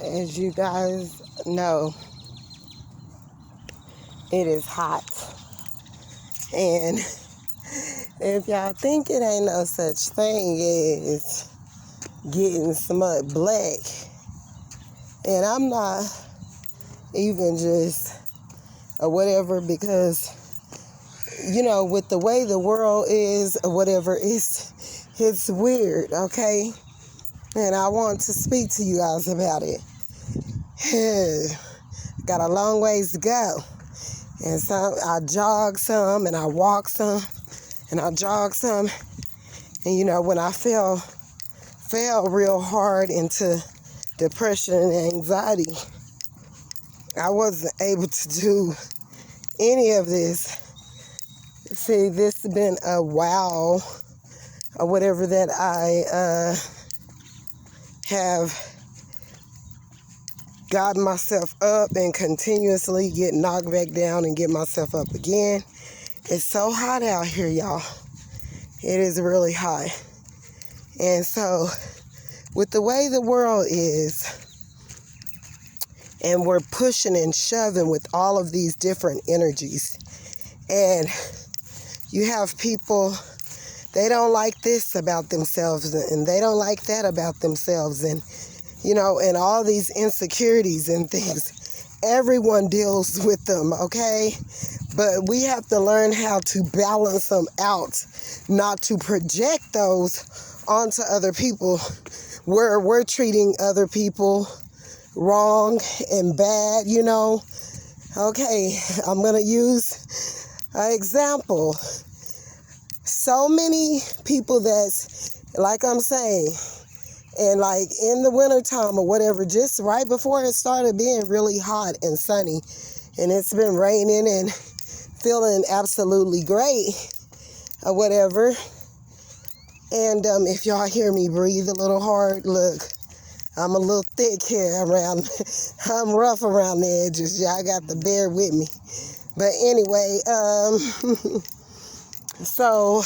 As you guys know, it is hot. And if y'all think it ain't no such thing as getting smut black, and I'm not even just or whatever, because, you know, with the way the world is or whatever, it's weird, okay? And I want to speak to you guys about it. Got a long ways to go. And so I jog some and I walk some and I jog some. And you know, when I fell real hard into depression and anxiety, I wasn't able to do any of this. See, this has been a while or whatever that I have gotten myself up and continuously get knocked back down and get myself up again. It's so hot out here, y'all. It is really hot. And so, with the way the world is, and we're pushing and shoving with all of these different energies, and you have people, they don't like this about themselves, and they don't like that about themselves, and you know, and all these insecurities and things. Everyone deals with them, okay? But we have to learn how to balance them out, not to project those onto other people, where we're treating other people wrong and bad, you know? Okay, I'm going to use an example. So many people that's, like I'm saying, and like in the wintertime or whatever, just right before it started being really hot and sunny, and it's been raining and feeling absolutely great or whatever. And if y'all hear me breathe a little hard, look, I'm a little thick here around, I'm rough around the edges. Y'all got to bear with me. But anyway, so,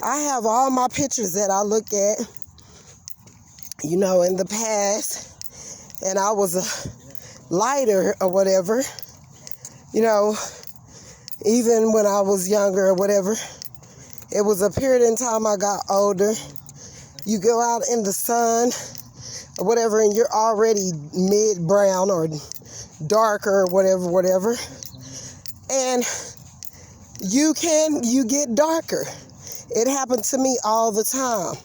I have all my pictures that I look at, you know, in the past, and I was a lighter or whatever, you know, even when I was younger or whatever. It was a period in time I got older. You go out in the sun or whatever, and you're already mid-brown or darker or whatever, and you get darker. It happened to me all the time.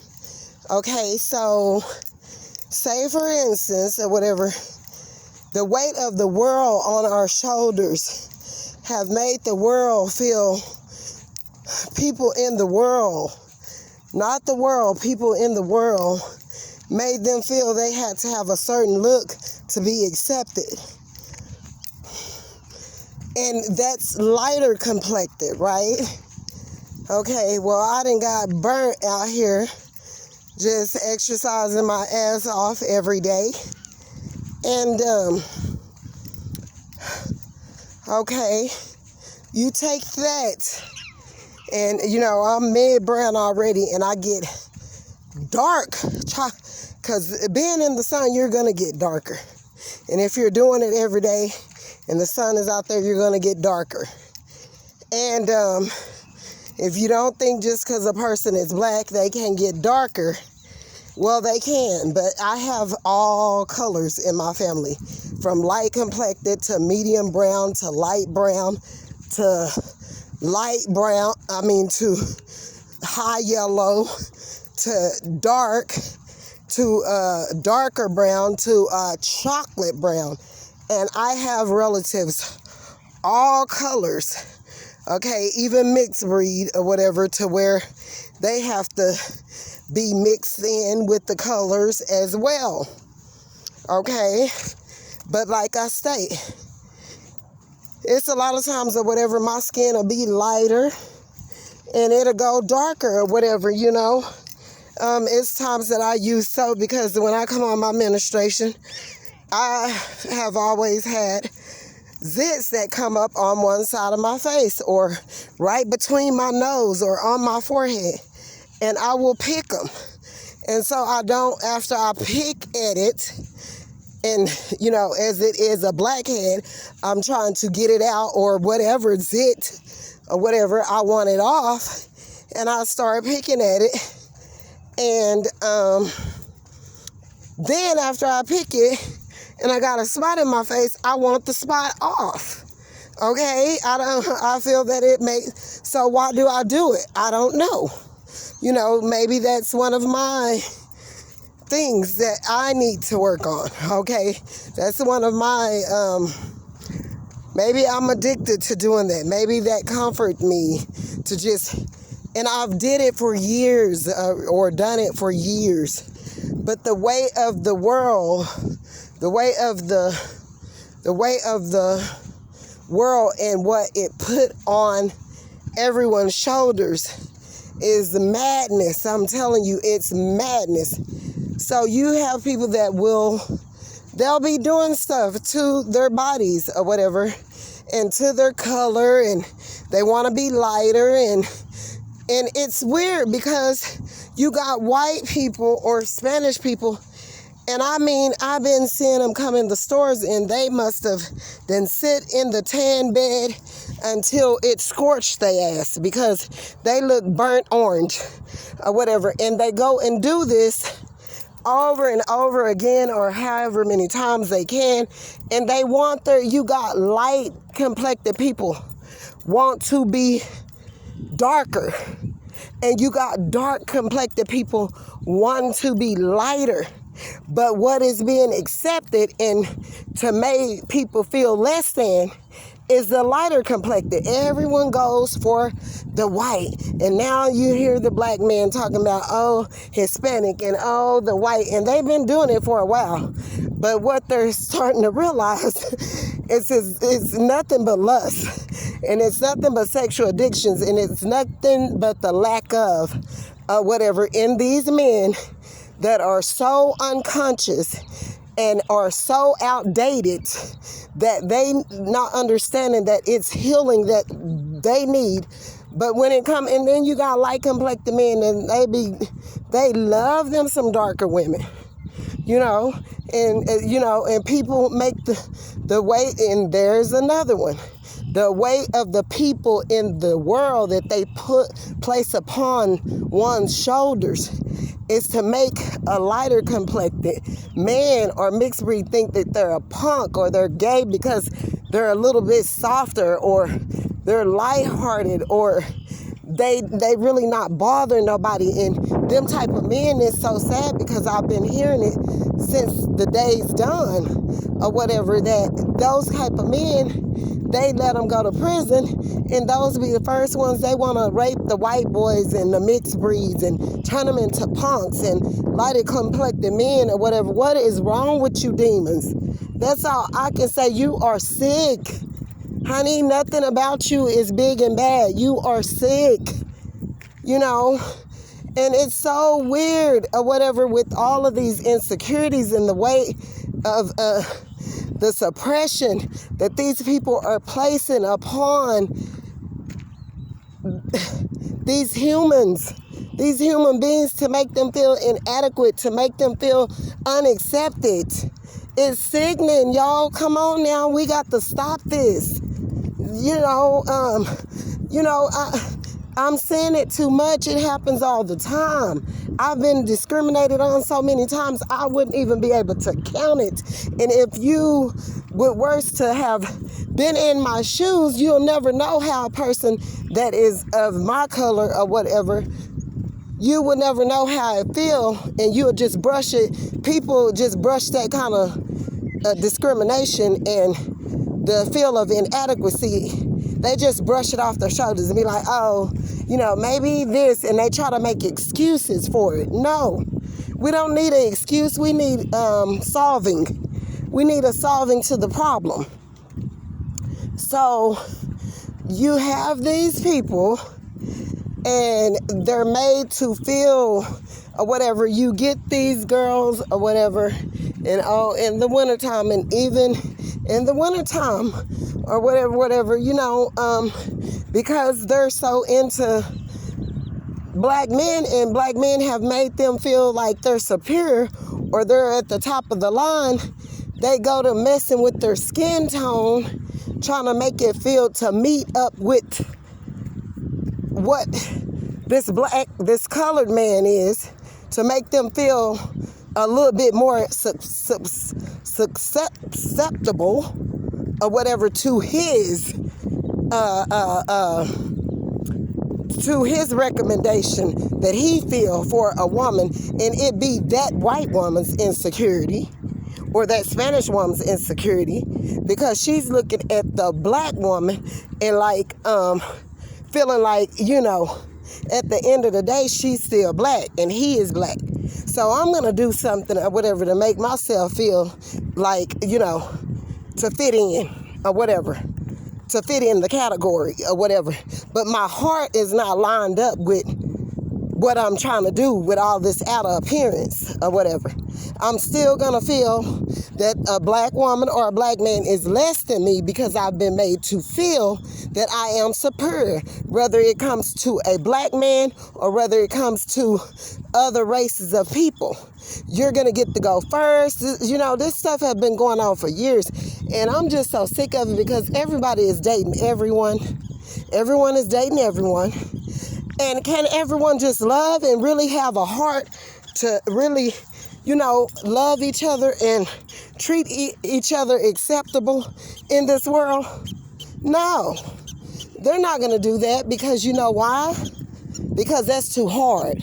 Okay, so say for instance, or whatever, the weight of the world on our shoulders have made the world feel, people in the world, not the world, people in the world, made them feel they had to have a certain look to be accepted. And that's lighter complected, right? Okay, well, I done got burnt out here just exercising my ass off every day. And, okay, you take that, and, you know, I'm mid-brown already, and I get dark, because being in the sun, you're going to get darker. And if you're doing it every day, and the sun is out there, you're going to get darker. And, if you don't think just because a person is black, they can get darker, well, they can. But I have all colors in my family, from light complected to medium brown to light brown to light brown, to high yellow to dark to darker brown to chocolate brown. And I have relatives all colors. Okay, even mixed breed or whatever, to where they have to be mixed in with the colors as well. Okay, but like I state, it's a lot of times or whatever, my skin will be lighter and it'll go darker or whatever, you know. It's times that I use soap, because when I come on my menstruation, I have always had zits that come up on one side of my face or right between my nose or on my forehead, and I will pick them And so I don't, after I pick at it, and, you know, as it is a blackhead, I'm trying to get it out or whatever, zit or whatever, I want it off. And I start picking at it. And then after I pick it and I got a spot in my face, I want the spot off. Okay? I feel that it makes, so why do I do it? I don't know. You know, maybe that's one of my things that I need to work on, okay? That's one of my, maybe I'm addicted to doing that. Maybe that comforts me to just, and I've did it for years, or done it for years. But the way of the world, the way of the world and what it put on everyone's shoulders is the madness. I'm telling you, it's madness. So you have people that they'll be doing stuff to their bodies or whatever, and to their color, and they want to be lighter, and it's weird because you got white people or Spanish people, and I mean, I've been seeing them come in the stores, and they must have then sit in the tan bed until it scorched their ass because they look burnt orange or whatever, and they go and do this over and over again or however many times they can, and they want you got light complected people want to be darker, and you got dark complected people want to be lighter. But what is being accepted and to make people feel less than is the lighter complected. Everyone goes for the white. And now you hear the black man talking about, oh, Hispanic and oh, the white. And they've been doing it for a while. But what they're starting to realize is it's nothing but lust. And it's nothing but sexual addictions. And it's nothing but the lack of whatever in these men that are so unconscious and are so outdated that they not understanding that it's healing that they need. But when it come, and then you got light complected men, and they love them some darker women, you know, and you know, and people make the way, and there's another one. The weight of the people in the world that they place upon one's shoulders is to make a lighter complected man or mixed breed think that they're a punk or they're gay because they're a little bit softer or they're lighthearted or they really not bothering nobody. And them type of men is so sad because I've been hearing it since the day's done or whatever, that those type of men, they let them go to prison, and those be the first ones they want to rape the white boys and the mixed breeds and turn them into punks and lighter complected men or whatever. What is wrong with you demons? That's all I can say. You are sick. Honey, nothing about you is big and bad. You are sick, you know. And it's so weird or whatever with all of these insecurities and the weight of the suppression that these people are placing upon these human beings to make them feel inadequate, to make them feel unaccepted. It's sickening, y'all. Come on now, we got to stop this. I'm saying it too much. It happens all the time. I've been discriminated on so many times, I wouldn't even be able to count it. And if you were worse to have been in my shoes, you'll never know how a person that is of my color or whatever, you would never know how it feel, and you'll just brush it. People just brush that kind of discrimination and the feel of inadequacy. They just brush it off their shoulders and be like, oh, maybe this, and they try to make excuses for it. No, we don't need an excuse. We need solving. We need a solving to the problem. So you have these people, and they're made to feel or whatever. You get these girls or whatever, and in the wintertime, and even in the wintertime or whatever, because they're so into black men, and black men have made them feel like they're superior or they're at the top of the line, they go to messing with their skin tone, trying to make it feel to meet up with what this colored man is, to make them feel a little bit more susceptible or whatever to his recommendation that he feel for a woman, and it be that white woman's insecurity or that Spanish woman's insecurity, because she's looking at the black woman and like feeling like, you know, at the end of the day she's still black and he is black. So I'm gonna do something or whatever to make myself feel like, you know, to fit in or whatever, to fit in the category or whatever. But my heart is not lined up with what I'm trying to do with all this outer appearance or whatever. I'm still gonna feel that a black woman or a black man is less than me because I've been made to feel that I am superior, whether it comes to a black man or whether it comes to other races of people. You're gonna get to go first. You know, this stuff has been going on for years, and I'm just so sick of it because everybody is dating everyone. Everyone is dating everyone. And can everyone just love and really have a heart to really, you know, love each other and treat each other acceptable in this world? No, they're not going to do that, because you know why? Because that's too hard.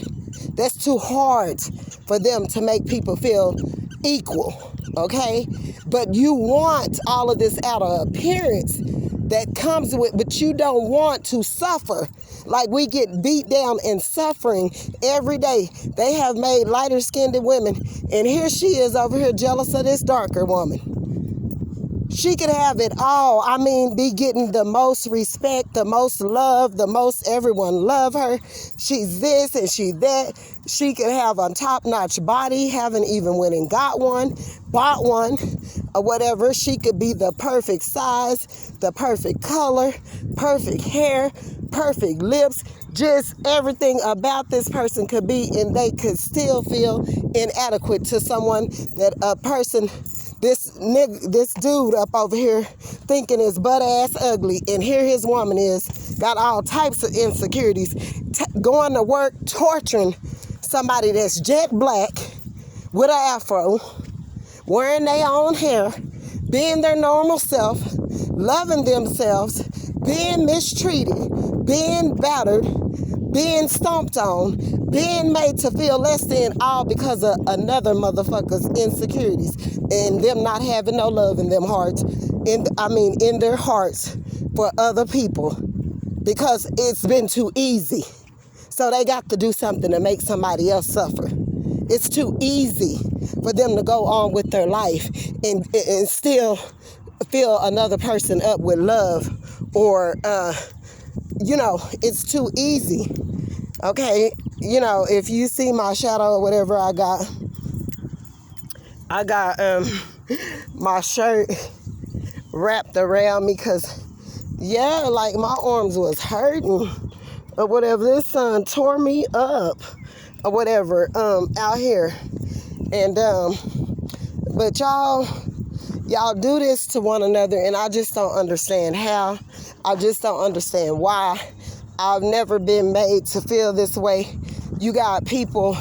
That's too hard for them to make people feel equal, okay? But you want all of this outer appearance that comes with, but you don't want to suffer. Like we get beat down and suffering every day. They have made lighter skinned women, and here she is over here jealous of this darker woman. She could have it all. I mean, be getting the most respect, the most love, the most everyone love her. She's this and she that. She could have a top-notch body, haven't even went and got one, bought one, or whatever. She could be the perfect size, the perfect color, perfect hair, perfect lips. Just everything about this person could be, and they could still feel inadequate to someone that a person, this dude up over here thinking is butt-ass ugly, and here his woman is, got all types of insecurities, going to work, torturing somebody that's jet black with an afro, wearing their own hair, being their normal self, loving themselves, being mistreated, being battered, being stomped on, being made to feel less than, all because of another motherfucker's insecurities and them not having no love in them hearts, in their hearts for other people, because it's been too easy. So they got to do something to make somebody else suffer. It's too easy for them to go on with their life and still fill another person up with love, or you know, it's too easy. Okay, you know, if you see my shadow or whatever, I got my shirt wrapped around me, because yeah, like my arms was hurting or whatever. This sun tore me up or whatever out here. And but y'all do this to one another, and I just don't understand how. I just don't understand why. I've never been made to feel this way. You got people,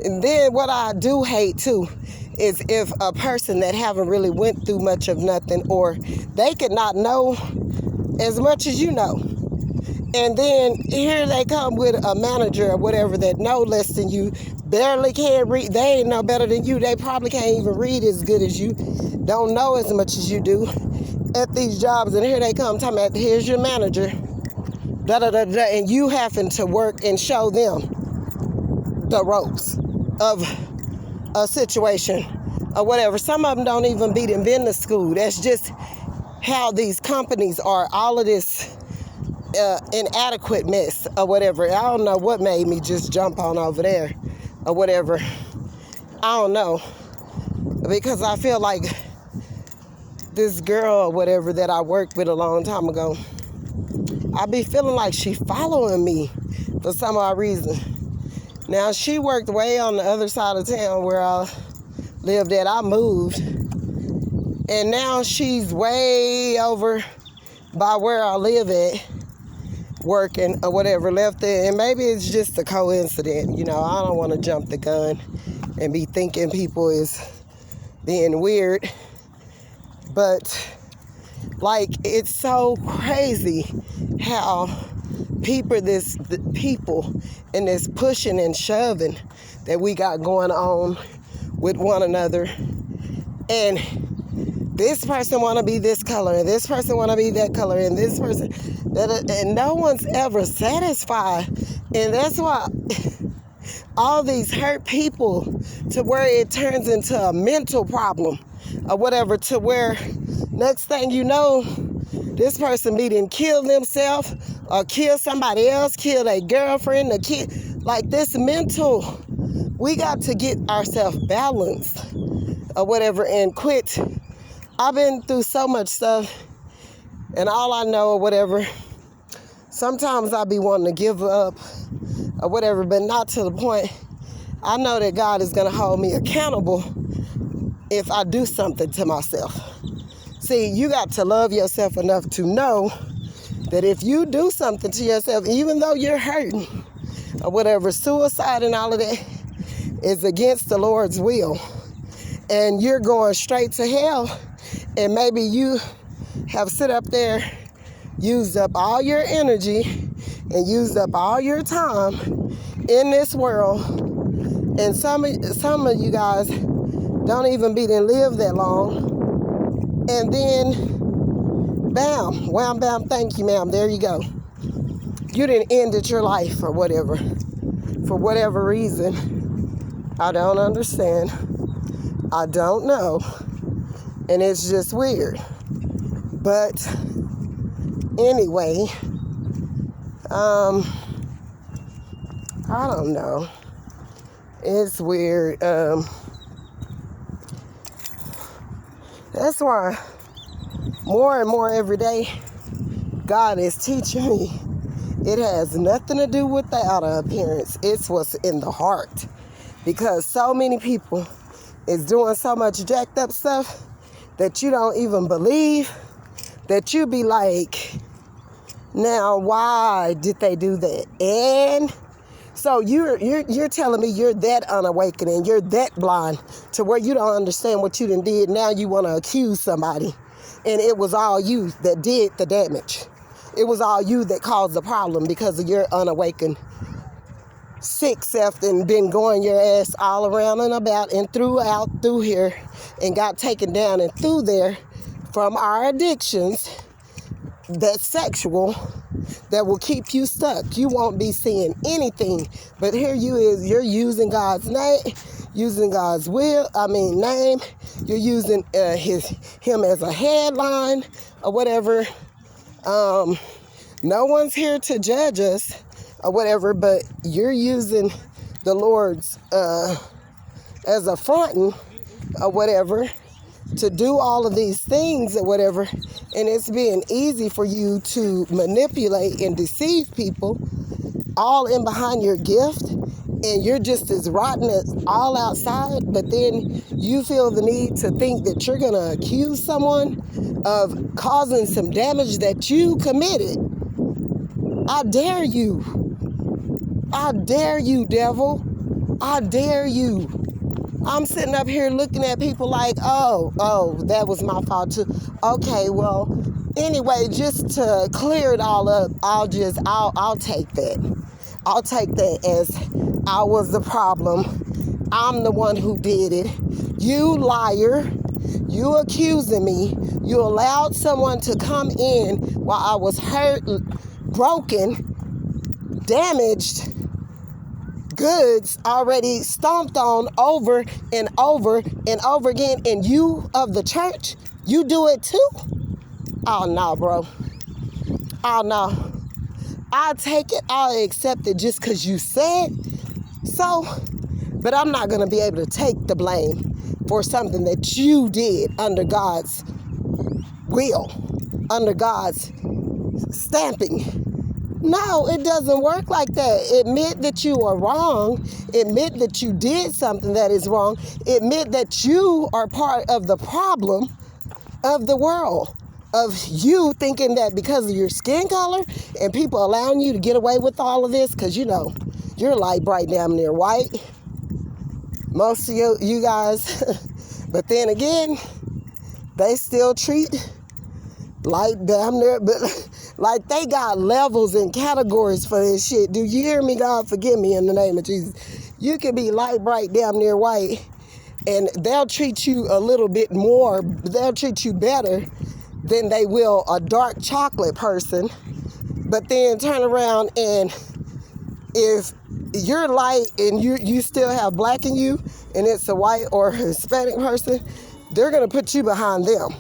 and then what I do hate too is if a person that haven't really went through much of nothing, or they could not know as much as you know, and then here they come with a manager or whatever that know less than you, barely can read. They ain't no better than you. They probably can't even read as good as you, don't know as much as you do at these jobs. And here they come talking about, here's your manager, da da da da, and you having to work and show them the ropes of a situation or whatever. Some of them don't even be in business school. That's just how these companies are. All of this inadequate mess or whatever. I don't know what made me just jump on over there or whatever. I don't know, because I feel like this girl or whatever that I worked with a long time ago, I be feeling like she following me for some odd reason. Now, she worked way on the other side of town where I lived at. I moved. And now she's way over by where I live at, working or whatever, left there. And maybe it's just a coincidence. You know, I don't want to jump the gun and be thinking people is being weird. But, like, it's so crazy how people and this pushing and shoving that we got going on with one another. And this person want to be this color, and this person want to be that color, and this person, and no one's ever satisfied. And that's why all these hurt people, to where it turns into a mental problem or whatever, to where next thing you know, this person be done kill themselves or kill somebody else, kill their girlfriend, a kid. Like this mental, we got to get ourselves balanced or whatever and quit. I've been through so much stuff, and all I know or whatever, sometimes I be wanting to give up or whatever, but not to the point. I know that God is going to hold me accountable if I do something to myself. See, you got to love yourself enough to know that if you do something to yourself, even though you're hurting or whatever, suicide and all of that is against the Lord's will. And you're going straight to hell. And maybe you have sit up there, used up all your energy and used up all your time in this world. And some of you guys don't even be to live that long. And then, bam, wham, bam, thank you, ma'am, there you go. You didn't ended your life or whatever. For whatever reason, I don't understand. I don't know. And it's just weird. But anyway, I don't know. It's weird. That's why more and more every day, God is teaching me it has nothing to do with the outer appearance. It's what's in the heart. Because so many people is doing so much jacked up stuff that you don't even believe, that you be like, now why did they do that? And so you're telling me you're that unawakened, you're that blind to where you don't understand what you done did. Now you want to accuse somebody, and it was all you that did the damage. It was all you that caused the problem because of your unawakened sick self and been going your ass all around and about and through here and got taken down and through there from our addictions that's sexual, that will keep you stuck. You won't be seeing anything. But here you're using God's name, using God's name. You're using him as a headline or whatever. No one's here to judge us or whatever, but you're using the Lord's as a fronting or whatever to do all of these things or whatever, and it's being easy for you to manipulate and deceive people all in behind your gift, and you're just as rotten as all outside, but then you feel the need to think that you're going to accuse someone of causing some damage that you committed. I dare you. I dare you, devil. I dare you. I'm sitting up here looking at people like, oh, that was my fault too. Okay, well, anyway, just to clear it all up, I'll take that. I'll take that as I was the problem. I'm the one who did it. You liar. You accusing me. You allowed someone to come in while I was hurt, broken, damaged, goods already stomped on over and over and over again, and you of the church, you do it too? Oh no, bro. Oh no. I'll take it, I'll accept it just because you said so, but I'm not going to be able to take the blame for something that you did under God's will, under God's stamping. No, it doesn't work like that. Admit that you are wrong. Admit that you did something that is wrong. Admit that you are part of the problem of the world. Of you thinking that because of your skin color and people allowing you to get away with all of this, because you're light, bright, damn near white. Most of you guys. But then again, they still treat like damn near, but like they got levels and categories for this shit. Do you hear me? God forgive me in the name of Jesus. You can be light, bright, damn near white, and they'll treat you a little bit more. They'll treat you better than they will a dark chocolate person. But then turn around, and if you're light and you still have black in you, and it's a white or Hispanic person, they're gonna put you behind them.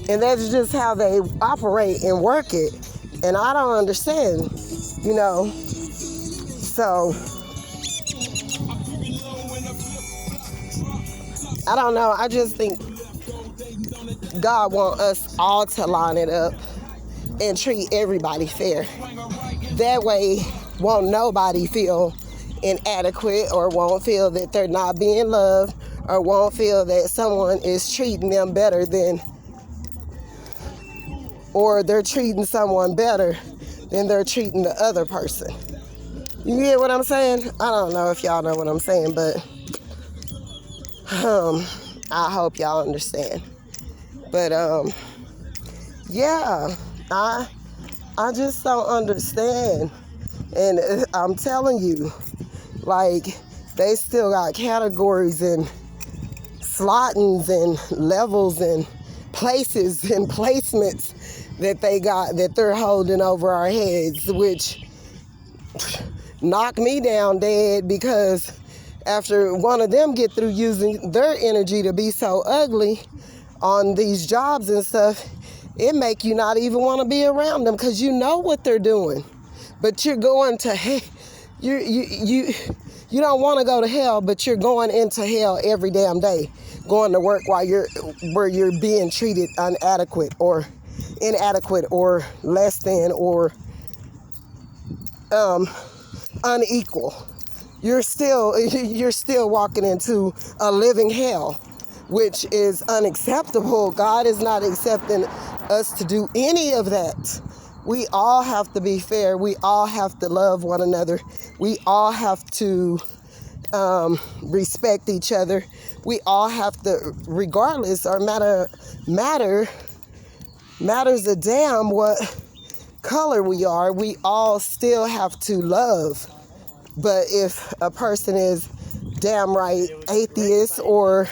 And that's just how they operate and work it. And I don't understand, So, I don't know. I just think God wants us all to line it up and treat everybody fair. That way, won't nobody feel inadequate or won't feel that they're not being loved or won't feel that someone is treating them better than, or they're treating someone better than they're treating the other person. You get what I'm saying? I don't know if y'all know what I'm saying, but I hope y'all understand. But yeah, I just don't understand. And I'm telling you, like, they still got categories and slottings and levels and places and placements that they got, that they're holding over our heads, which knock me down dead, because after one of them get through using their energy to be so ugly on these jobs and stuff, it make you not even want to be around them, because you know what they're doing. But you're going to hell. You don't want to go to hell, but you're going into hell every damn day, going to work where you're being treated inadequate or less than or unequal. You're still walking into a living hell, which is unacceptable. God is not accepting us to do any of that. We all have to be fair. We all have to love one another. We all have to respect each other. We all have to, regardless, or matters a damn what color we are, we all still have to love. But if a person is damn right atheist, or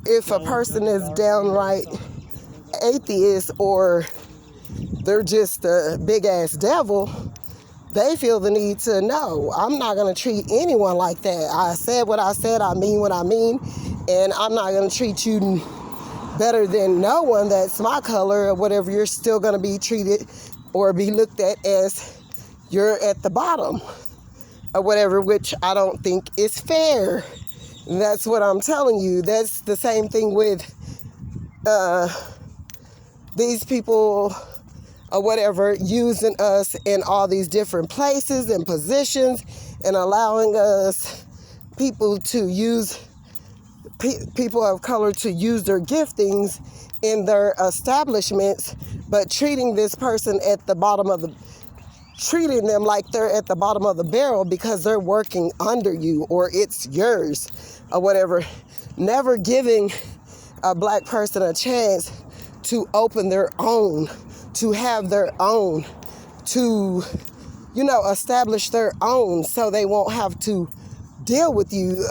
if a person is downright atheist, or they're just a big ass devil, they feel the need to know, I'm not going to treat anyone like that. I said what I said, I mean what I mean, and I'm not going to treat you better than no one that's my color or whatever. You're still going to be treated or be looked at as you're at the bottom or whatever, which I don't think is fair. And that's what I'm telling you. That's the same thing with these people or whatever, using us in all these different places and positions and allowing us, people of color to use their giftings in their establishments, but treating this person treating them like they're at the bottom of the barrel because they're working under you or it's yours or whatever. Never giving a black person a chance to open their own, to have their own, to, establish their own, so they won't have to deal with you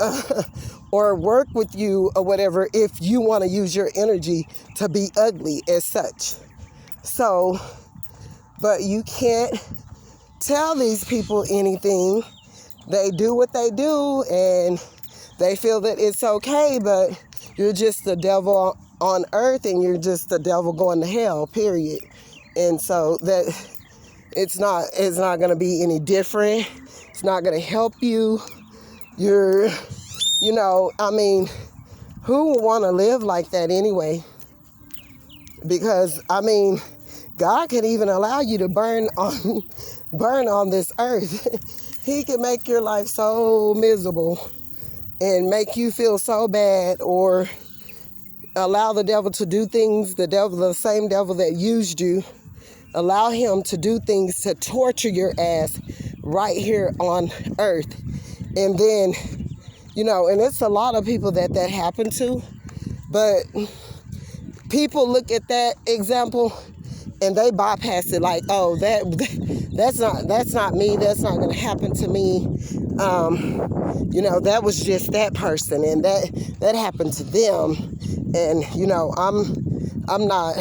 or work with you or whatever if you want to use your energy to be ugly as such. So, but you can't tell these people anything. They do what they do and they feel that it's okay, but you're just the devil on earth and you're just the devil going to hell, period. And so that it's not going to be any different. It's not going to help you. Who would want to live like that anyway? Because, God can even allow you to burn on this earth. He can make your life so miserable and make you feel so bad, or allow the devil to do things, the same devil that used you, allow him to do things to torture your ass right here on earth. And then, and it's a lot of people that happened to, but people look at that example and they bypass it like, oh, that's not me. That's not going to happen to me. That was just that person, and that happened to them. And I'm not,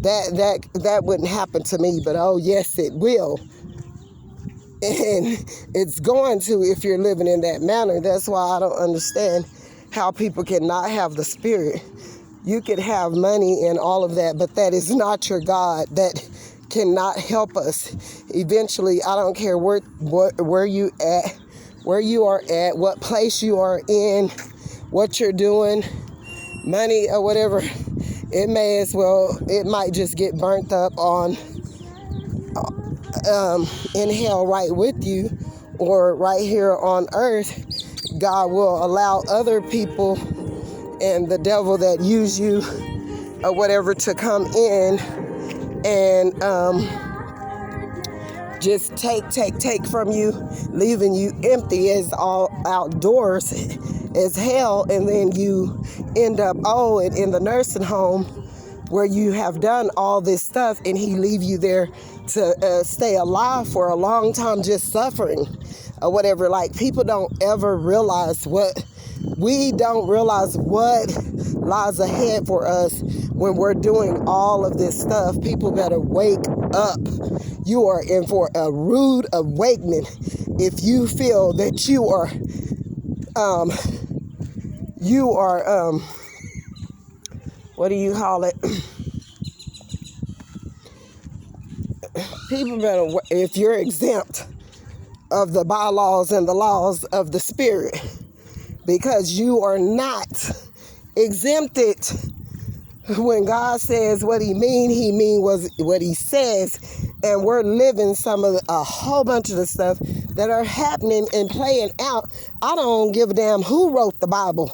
that wouldn't happen to me. But oh yes, it will. And it's going to if you're living in that manner. That's why I don't understand how people cannot have the spirit. You could have money and all of that, but that is not your God. That cannot help us. Eventually, I don't care where you are at, what place you are in, what you're doing, money or whatever, it might just get burnt up in hell right with you, or right here on earth. God will allow other people and the devil that use you or whatever to come in and just take from you, leaving you empty as all outdoors as hell. And then you end up in the nursing home where you have done all this stuff, and he leave you there to stay alive for a long time, just suffering or whatever. Like, people don't ever realize we don't realize what lies ahead for us when we're doing all of this stuff. People better wake up. You are in for a rude awakening if you feel that you are what do you call it? People better, if you're exempt of the bylaws and the laws of the spirit, because you are not exempted. When God says what he mean what he says. And we're living a whole bunch of the stuff that are happening and playing out. I don't give a damn who wrote the Bible.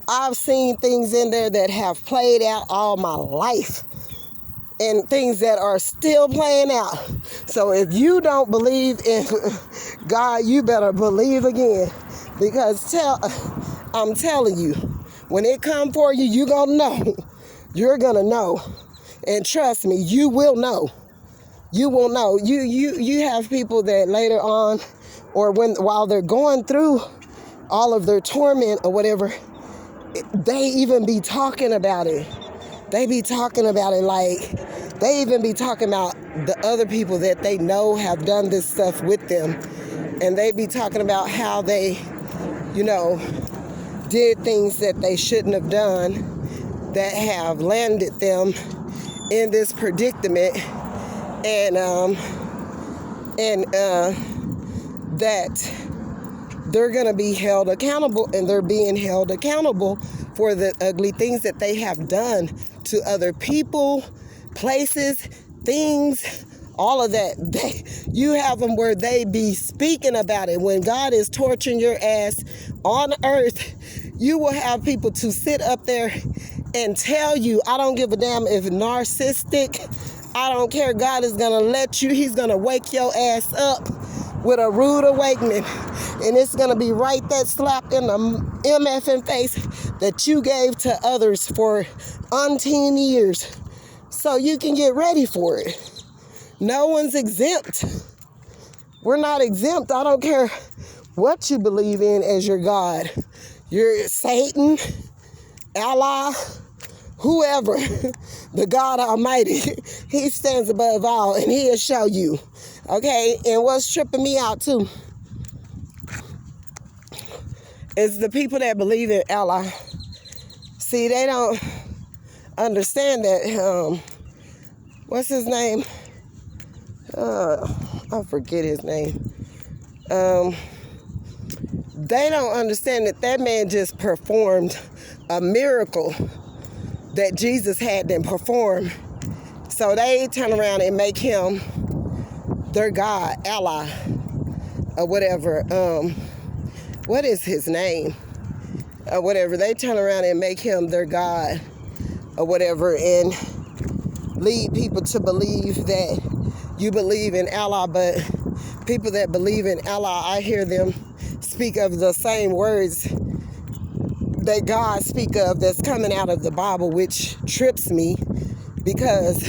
I've seen things in there that have played out all my life, and things that are still playing out. So if you don't believe in God, you better believe again. Because I'm telling you, when it come for you, you're gonna know. You're gonna know. And trust me, you will know. You will know. You have people that later on, or while they're going through all of their torment or whatever, they even be talking about it. They be talking about it like, they even be talking about the other people that they know have done this stuff with them. And they be talking about how they, did things that they shouldn't have done, that have landed them in this predicament. And that they're going to be held accountable, and they're being held accountable for the ugly things that they have done to other people, places, things, all of that. You have them where they be speaking about it. When God is torturing your ass on earth, you will have people to sit up there and tell you, I don't give a damn if narcissistic, I don't care. God is going to let you, he's going to wake your ass up with a rude awakening. And it's going to be right that slap in the MFing face that you gave to others for umpteen years. So you can get ready for it. No one's exempt. We're not exempt. I don't care what you believe in as your God. You're Satan, Allah, whoever, the God Almighty, he stands above all, and he'll show you. Okay, and what's tripping me out too is the people that believe in Allah. See, they don't understand that, what's his name? I forget his name. They don't understand that man just performed a miracle that Jesus had them perform. So they turn around and make him their God, Allah, or whatever. What is his name? Or whatever. They turn around and make him their God, or whatever, and lead people to believe that you believe in Allah. But people that believe in Allah, I hear them speak of the same words that God speak of that's coming out of the Bible, which trips me, because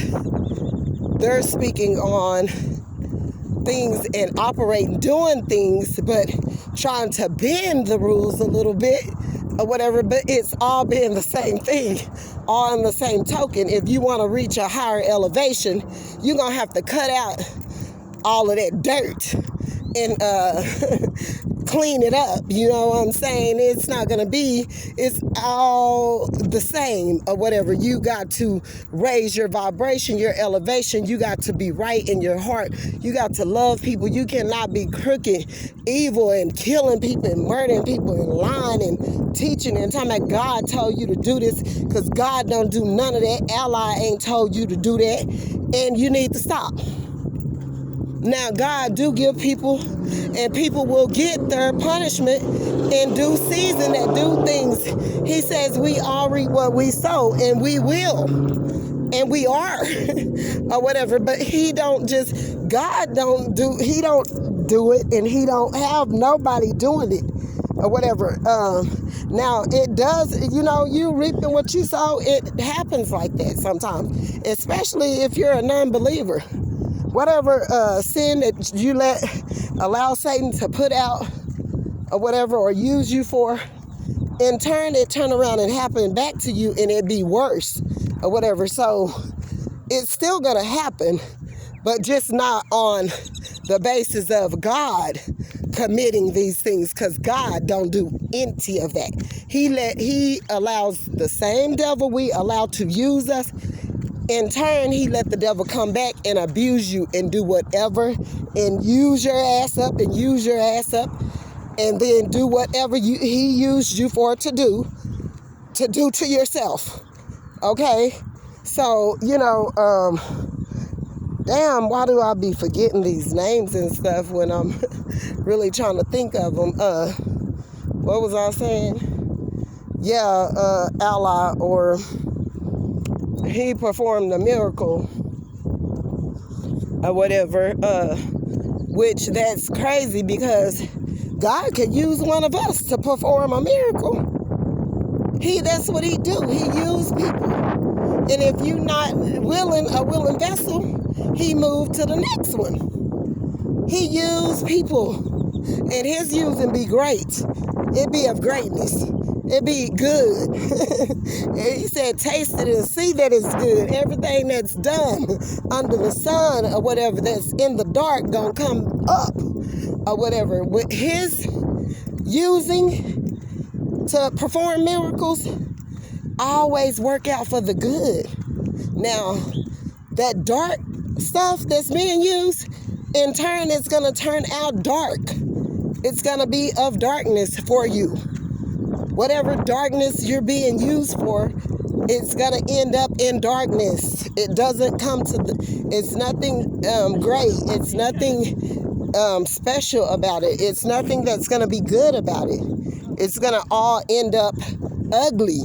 they're speaking on things and operating, doing things, but trying to bend the rules a little bit or whatever, but it's all being the same thing, all in the same token. If you want to reach a higher elevation, you're going to have to cut out all of that dirt and clean it up. You know what I'm saying? It's not going to be, it's all the same or whatever. You got to raise your vibration, your elevation. You got to be right in your heart. You got to love people. You cannot be crooked, evil, and killing people and murdering people and lying and teaching and talking about God told you to do this, because God don't do none of that. Allah ain't told you to do that, and you need to stop. Now, God do give people, and people will get their punishment in due season that do things. He says we all reap what we sow, and we will, and we are, or whatever. But he don't just, God don't do, he don't do it, and he don't have nobody doing it, or whatever. Now, it does, you know, you reaping what you sow. It happens like that sometimes, especially if you're a non-believer. Whatever sin that you allow Satan to put out or whatever, or use you for, in turn it turn around and happen back to you, and it be worse or whatever. So it's still gonna happen, but just not on the basis of God committing these things, because God don't do any of that. He allows the same devil we allow to use us. In turn, he let the devil come back and abuse you and do whatever, and use your ass up and use your ass up, and then do whatever he used you for to do to yourself. Okay? So, you know, damn, why do I be forgetting these names and stuff when I'm really trying to think of them? What was I saying? Yeah, Allah, or he performed a miracle or whatever, which that's crazy, because God could use one of us to perform a miracle. That's what he do. He use people. And if you're not willing, a willing vessel, he moved to the next one. He used people, and his using be great. It be of greatness. It be good. He said, taste it and see that it's good. Everything that's done under the sun or whatever that's in the dark gonna come up or whatever. With his using to perform miracles, always work out for the good. Now, that dark stuff that's being used, in turn, it's gonna turn out dark. It's gonna be of darkness for you. Whatever darkness you're being used for, it's going to end up in darkness. It doesn't come to it's nothing great. It's nothing special about it. It's nothing that's going to be good about it. It's going to all end up ugly.